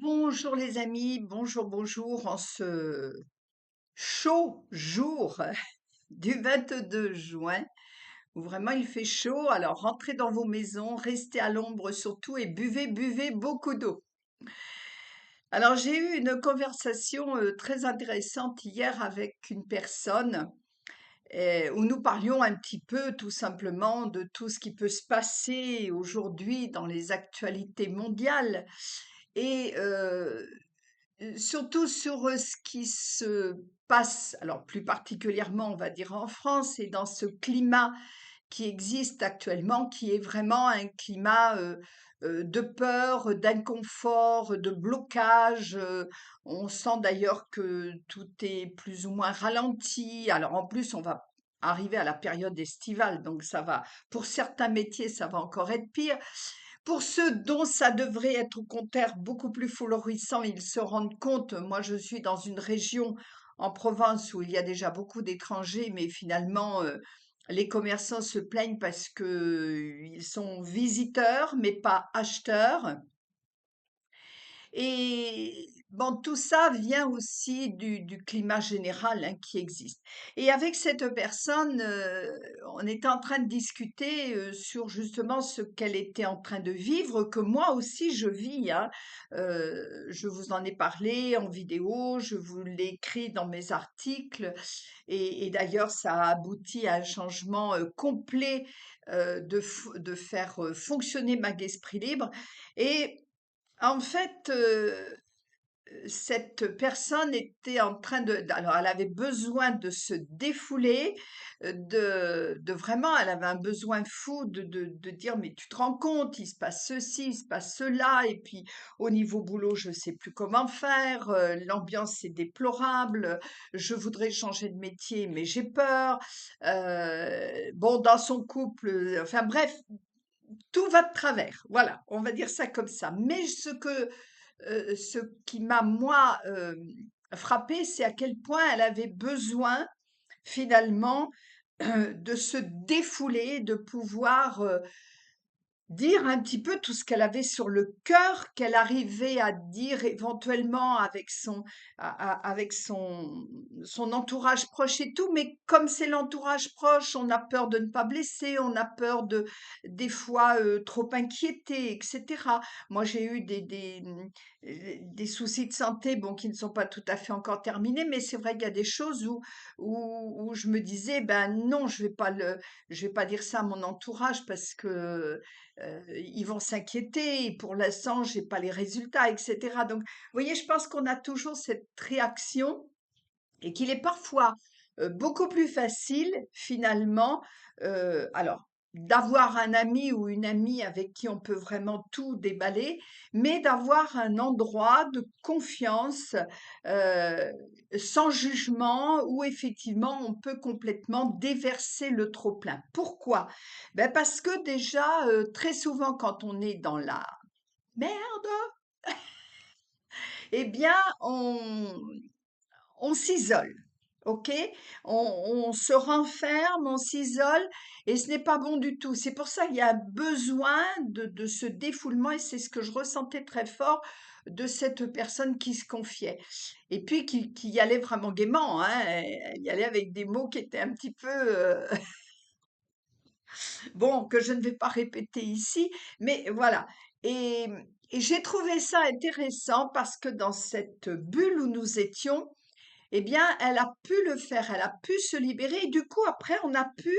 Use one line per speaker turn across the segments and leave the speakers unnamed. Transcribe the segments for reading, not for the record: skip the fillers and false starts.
Bonjour les amis, bonjour, bonjour en ce chaud jour du 22 juin où vraiment il fait chaud. Alors rentrez dans vos maisons, restez à l'ombre surtout et buvez beaucoup d'eau. Alors j'ai eu une conversation très intéressante hier avec une personne où nous parlions un petit peu tout simplement de tout ce qui peut se passer aujourd'hui dans les actualités mondiales et surtout sur, ce qui se passe, alors plus particulièrement, on va dire en France et dans ce climat qui existe actuellement, qui est vraiment un climat, de peur, d'inconfort, de blocage, on sent d'ailleurs que tout est plus ou moins ralenti. Alors en plus, on va arriver à la période estivale, donc ça va pour certains métiers, ça va encore être pire. Pour ceux dont ça devrait être au contraire beaucoup plus florissant, ils se rendent compte. Moi, je suis dans une région en province où il y a déjà beaucoup d'étrangers, mais finalement, les commerçants se plaignent parce que ils sont visiteurs, mais pas acheteurs. Et bon, tout ça vient aussi du climat général hein, qui existe. Et avec cette personne, on était en train de discuter sur justement ce qu'elle était en train de vivre, que moi aussi je vis. Hein. Je vous en ai parlé en vidéo, je vous l'ai écrit dans mes articles, et d'ailleurs ça a abouti à un changement complet de faire fonctionner ma Esprit Libre. Et en fait, cette personne était en train alors elle avait besoin de se défouler, de vraiment elle avait un besoin fou de dire: «Mais tu te rends compte, il se passe ceci, il se passe cela et puis au niveau boulot, je sais plus comment faire, l'ambiance est déplorable, je voudrais changer de métier mais j'ai peur». Bon dans son couple, enfin bref, tout va de travers. Voilà, on va dire ça comme ça. Mais ce qui m'a moi, frappée, c'est à quel point elle avait besoin finalement, de se défouler, de pouvoir, dire un petit peu tout ce qu'elle avait sur le cœur, qu'elle arrivait à dire éventuellement avec avec son entourage proche et tout, mais comme c'est l'entourage proche, on a peur de ne pas blesser, on a peur de des fois trop inquiéter, etc. Moi, j'ai eu des soucis de santé, bon, qui ne sont pas tout à fait encore terminés, mais c'est vrai qu'il y a des choses où je me disais, ben non, je vais pas dire ça à mon entourage parce que ils vont s'inquiéter et pour l'instant, j'ai pas les résultats, etc. Donc, vous voyez, je pense qu'on a toujours cette réaction et qu'il est parfois beaucoup plus facile, finalement, alors, d'avoir un ami ou une amie avec qui on peut vraiment tout déballer, mais d'avoir un endroit de confiance, euh, sans jugement, où effectivement on peut complètement déverser le trop-plein. Pourquoi? Ben parce que déjà, très souvent, quand on est dans la merde, eh bien, on s'isole, OK? On se renferme, on s'isole et ce n'est pas bon du tout. C'est pour ça qu'il y a besoin de ce défoulement et c'est ce que je ressentais très fort de cette personne qui se confiait et puis qui y allait vraiment gaiement, hein. Elle y allait avec des mots qui étaient un petit peu, bon, que je ne vais pas répéter ici, mais voilà. Et, et j'ai trouvé ça intéressant parce que dans cette bulle où nous étions, eh bien, elle a pu le faire, elle a pu se libérer. Et du coup, après, on a pu,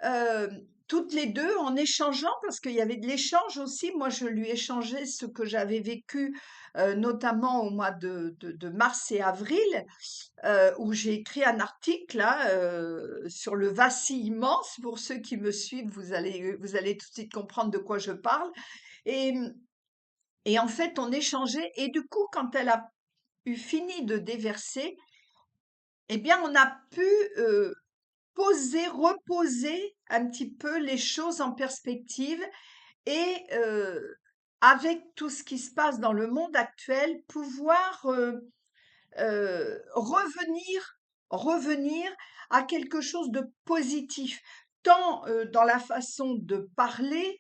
euh, toutes les deux, en échangeant, parce qu'il y avait de l'échange aussi, moi, je lui échangeais ce que j'avais vécu, notamment au mois de mars et avril, où j'ai écrit un article hein, sur le vacillement. Pour ceux qui me suivent, vous allez tout de suite comprendre de quoi je parle. Et, et en fait, on échangeait. Et du coup, quand elle a eu fini de déverser, eh bien, on a pu reposer un petit peu les choses en perspective et avec tout ce qui se passe dans le monde actuel, pouvoir revenir à quelque chose de positif, tant dans la façon de parler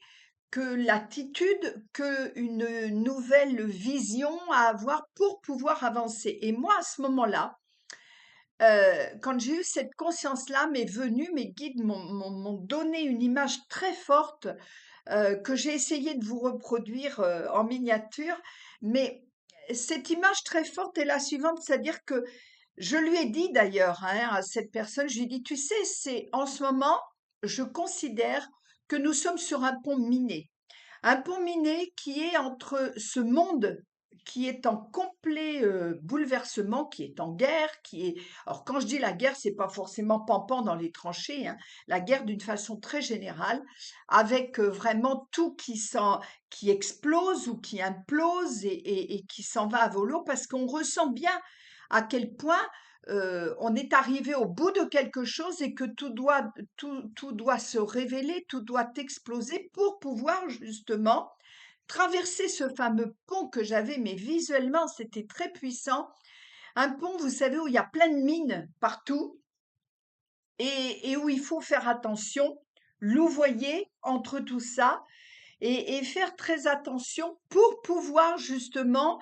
que l'attitude, qu'une nouvelle vision à avoir pour pouvoir avancer. Et moi, à ce moment-là, quand j'ai eu cette conscience-là, m'est venue, mes guides m'ont donné une image très forte que j'ai essayé de vous reproduire en miniature. Mais cette image très forte est la suivante, c'est-à-dire que je lui ai dit d'ailleurs hein, à cette personne, je lui ai dit, tu sais, c'est en ce moment, je considère que nous sommes sur un pont miné. Un pont miné qui est entre ce monde qui est en complet bouleversement, qui est en guerre, qui est... Alors quand je dis la guerre, c'est pas forcément pampant dans les tranchées, hein, la guerre d'une façon très générale, avec vraiment tout qui explose ou qui implose et qui s'en va à volo, parce qu'on ressent bien à quel point on est arrivé au bout de quelque chose et que tout doit se révéler, tout doit exploser pour pouvoir justement traverser ce fameux pont que j'avais, mais visuellement, c'était très puissant. Un pont, vous savez, où il y a plein de mines partout et où il faut faire attention, louvoyer entre tout ça et faire très attention pour pouvoir justement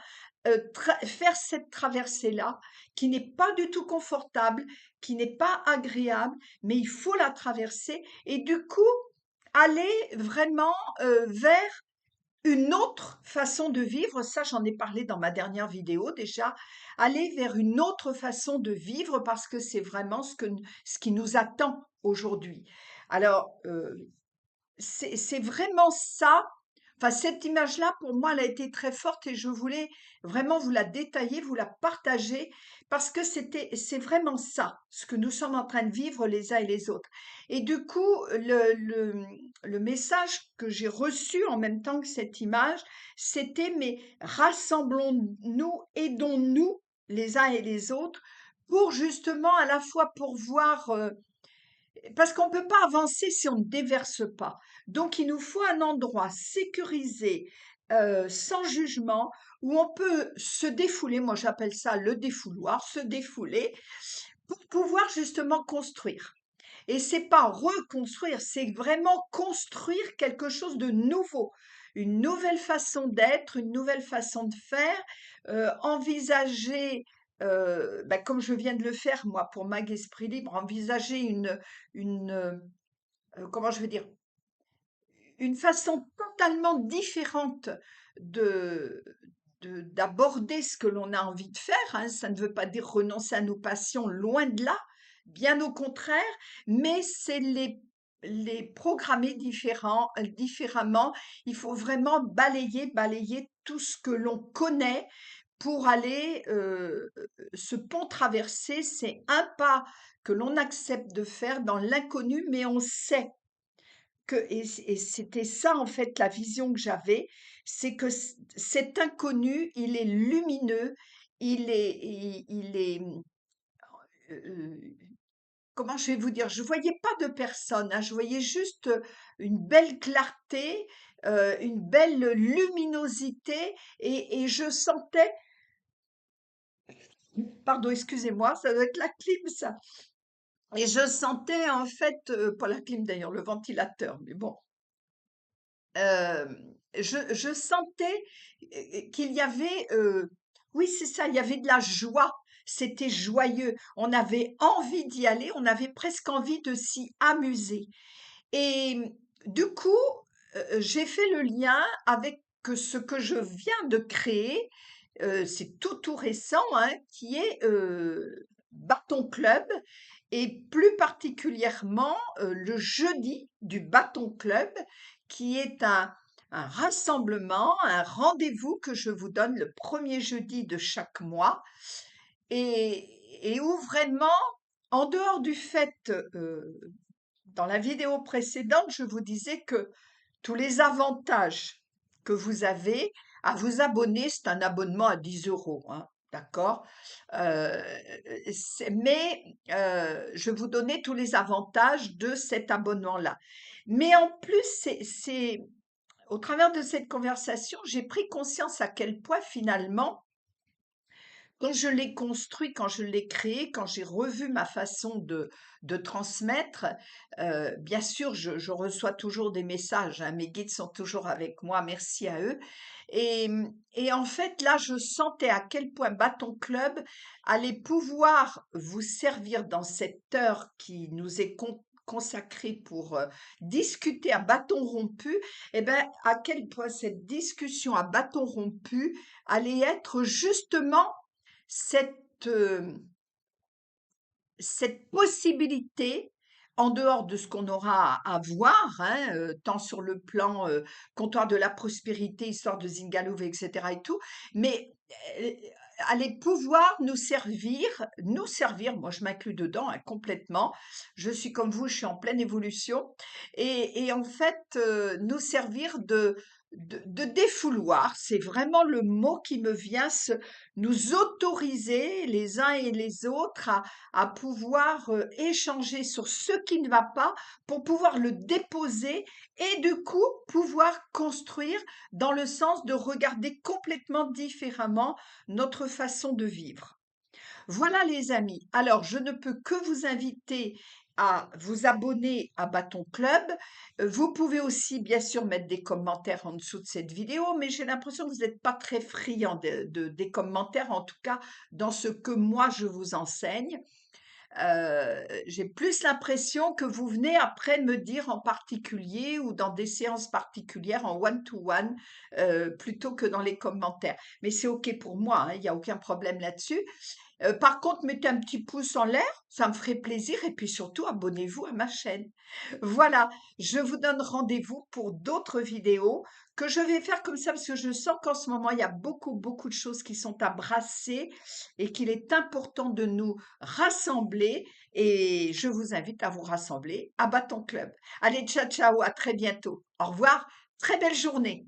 faire cette traversée-là, qui n'est pas du tout confortable, qui n'est pas agréable, mais il faut la traverser et du coup aller vraiment vers une autre façon de vivre. Ça, j'en ai parlé dans ma dernière vidéo déjà. Aller vers une autre façon de vivre parce que c'est vraiment ce qui nous attend aujourd'hui. Alors, c'est vraiment ça. Enfin, cette image-là, pour moi, elle a été très forte et je voulais vraiment vous la détailler, vous la partager parce que c'est vraiment ça, ce que nous sommes en train de vivre les uns et les autres. Et du coup, le message que j'ai reçu en même temps que cette image, c'était, mais rassemblons-nous, aidons-nous les uns et les autres pour justement à la fois pour voir parce qu'on ne peut pas avancer si on ne déverse pas. Donc, il nous faut un endroit sécurisé, sans jugement, où on peut se défouler. Moi, j'appelle ça le défouloir, se défouler, pour pouvoir justement construire. Et c'est pas reconstruire, c'est vraiment construire quelque chose de nouveau, une nouvelle façon d'être, une nouvelle façon de faire, envisager, comme je viens de le faire moi pour Mag Esprit Libre, envisager comment je veux dire, une façon totalement différente de d'aborder ce que l'on a envie de faire, hein. Ça ne veut pas dire renoncer à nos passions, loin de là, bien au contraire, mais c'est les programmer différemment. Il faut vraiment balayer tout ce que l'on connaît pour aller ce pont traversé, c'est un pas que l'on accepte de faire dans l'inconnu, mais on sait et c'était ça en fait la vision que j'avais, c'est que cet inconnu, il est lumineux, il est, euh, comment je vais vous dire, je voyais pas de personne, hein, je voyais juste une belle clarté, une belle luminosité, et je sentais, pardon, excusez-moi, ça doit être la clim, ça, et je sentais en fait, pas la clim d'ailleurs, le ventilateur, mais bon. Je sentais qu'il y avait, oui, c'est ça, il y avait de la joie. C'était joyeux. On avait envie d'y aller, on avait presque envie de s'y amuser. Et du coup, j'ai fait le lien avec ce que je viens de créer, c'est tout récent, hein, qui est Bâton Club et plus particulièrement le jeudi du Bâton Club, qui est un rassemblement, un rendez-vous que je vous donne le premier jeudi de chaque mois et où vraiment, en dehors du fait, dans la vidéo précédente, je vous disais que tous les avantages que vous avez à vous abonner, c'est un abonnement à 10 euros, hein, d'accord? Euh, mais je vais vous donner tous les avantages de cet abonnement-là. Mais en plus, au travers de cette conversation, j'ai pris conscience à quel point finalement Quand je l'ai construit, quand je l'ai créé, quand j'ai revu ma façon de transmettre, bien sûr, je reçois toujours des messages, hein, mes guides sont toujours avec moi, merci à eux. Et en fait, là, je sentais à quel point Bâton Club allait pouvoir vous servir dans cette heure qui nous est consacrée pour discuter à bâton rompu, et ben, à quel point cette discussion à bâton rompu allait être justement cette, cette possibilité, en dehors de ce qu'on aura à voir, hein, tant sur le plan comptoir de la prospérité, histoire de Zingalov, etc. et tout, mais euh, allez pouvoir nous servir, moi je m'inclus dedans hein, complètement, je suis comme vous, je suis en pleine évolution, et en fait nous servir de défouloir, c'est vraiment le mot qui me vient, nous autoriser les uns et les autres à pouvoir échanger sur ce qui ne va pas pour pouvoir le déposer et du coup pouvoir construire dans le sens de regarder complètement différemment notre façon de vivre. Voilà les amis. Alors, je ne peux que vous inviter à vous abonner à Bâton Club. Vous pouvez aussi, bien sûr, mettre des commentaires en dessous de cette vidéo, mais j'ai l'impression que vous n'êtes pas très friand des commentaires, en tout cas dans ce que moi je vous enseigne. J'ai plus l'impression que vous venez après me dire en particulier ou dans des séances particulières en one-to-one plutôt que dans les commentaires. Mais c'est OK pour moi, hein, il n'y a aucun problème là-dessus. Par contre, mettez un petit pouce en l'air, ça me ferait plaisir et puis surtout abonnez-vous à ma chaîne. Voilà, je vous donne rendez-vous pour d'autres vidéos que je vais faire comme ça parce que je sens qu'en ce moment, il y a beaucoup, beaucoup de choses qui sont à brasser et qu'il est important de nous rassembler et je vous invite à vous rassembler à Bâton Club. Allez, ciao, ciao, à très bientôt. Au revoir, très belle journée.